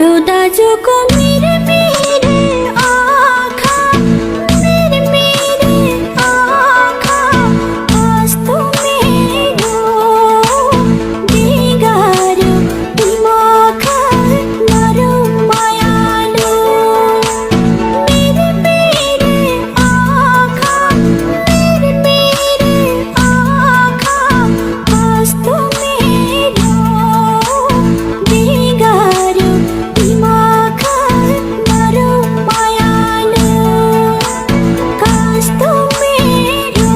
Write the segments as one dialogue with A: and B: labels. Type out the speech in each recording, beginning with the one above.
A: दाजुको मेरे मेरे आँखा मेरे मेरे आँखा कस्तो मेरो बिगार्यो दिमाग नरौ मायालु मेरे मेरे आँखा मेरे मेरे आँखा कस्तो मेरो बिगार्यो दिमाग नरौ मायालु कस्तो मेरो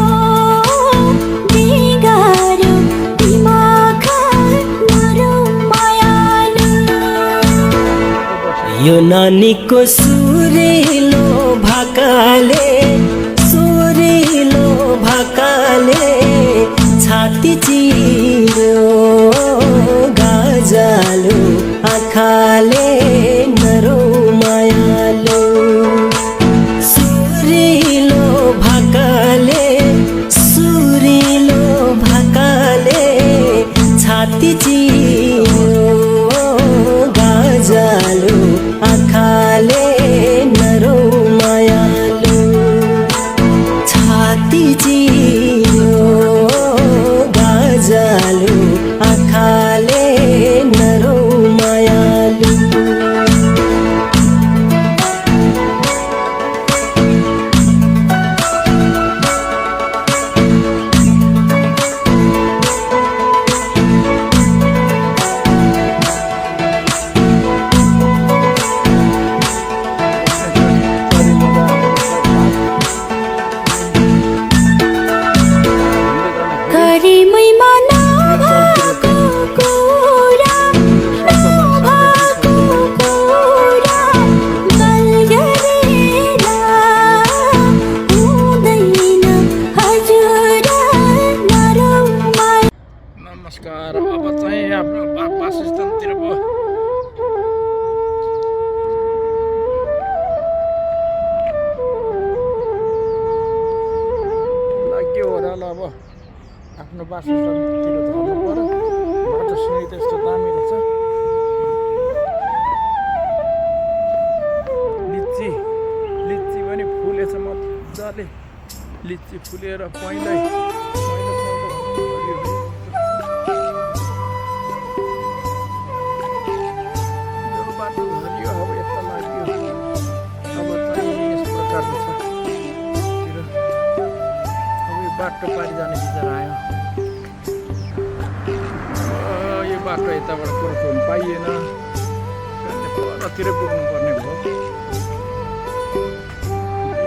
A: बिगार्यो दिमाग नरौ मायालु
B: यो नानीको सुरिलो भाकाले छाती चिर्यो गाजालो आँखाले नरौ मायालो सुरिलो भाकाले छाती चिर्यो गाजालो आँखाले नरौ मायालो छाती चिर्यो गाजालो आँखाले नरौ मायालु
A: करिमैमा नभएको कुरा बलगरेला हुँदैन हजुर नरौ माया
C: नमस्कार। अब चाहिँ आफ्नो वासस्थानतिर भयो। लाग्यो होला ल अब आफ्नो वासस्थानतिर झर्नु पर्यो। बाटो सिँढी त्यस्तो दामी रहेछ। लिच्ची पनि फुलेछ मजाले। लिच्ची फुलेर पहिलो बाटो झरियो। अब यता लाग्यो। अब चाहिँ यस प्रकारको छ। अब यो बाटो पारि जाने विचार आयो। यो बाटो यताबाट क्रस पाइएन। परतिर पुग्नु पर्ने भयो।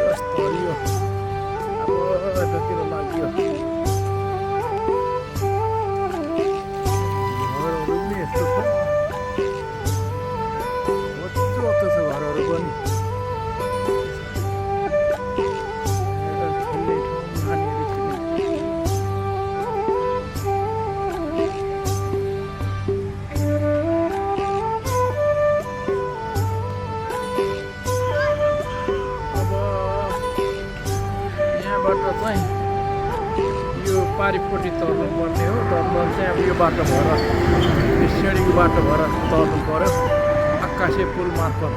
C: यस्तो हरियो। अब यतातिर लाग्यो। घरहरू पनि यस्तो छ। छ घरहरू पनि। चाहिँ यो पारिपट्टि तर्नु पर्ने हो। तर्नु चाहिँ अब यो बाटो भएर सिँढीको बाटो भएर तर्नु पर्यो आकाशे पुल मार्फत।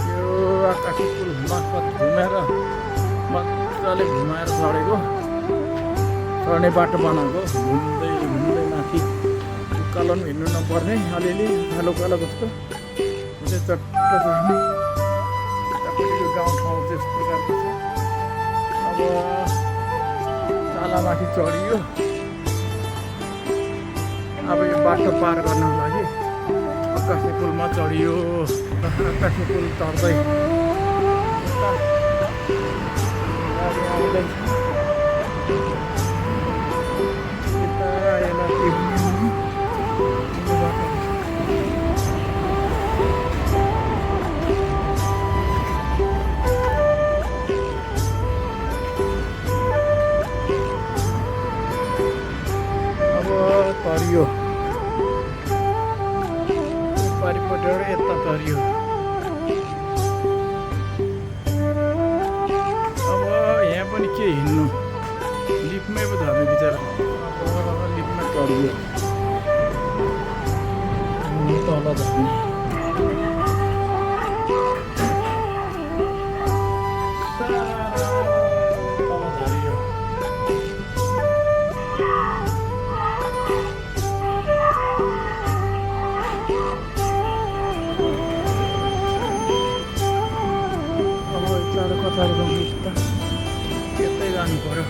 C: यो आकाशे पुल मार्फत घुमेर मजाले घुमाएर चढ्ने बाटो बनाएको। घुम्दै माथि उकालो पनि हिँड्नु नपर्ने। अलिअलि उकालो जस्तो चट्ट चढ्ने। यो गाउँठाउँ चाहिँ यस प्रकारको छ। अब तालामाथि चढियो। अब यो बाटो पार गर्नको लागि आकाशे पुलमा चढियो। आकाशे पुल चढ्दै गाडी आउँदैछ। तरियो पारिपट्टिबाट यता तरियो। अब यहाँ पनि के हिँड्नु लिफ्टमै पो झर्ने विचार। लिफ्टमा चढियो। तल झर्ने तल झरियो अब यताबाट कता जाउँ त त्यतै जानु पर्यो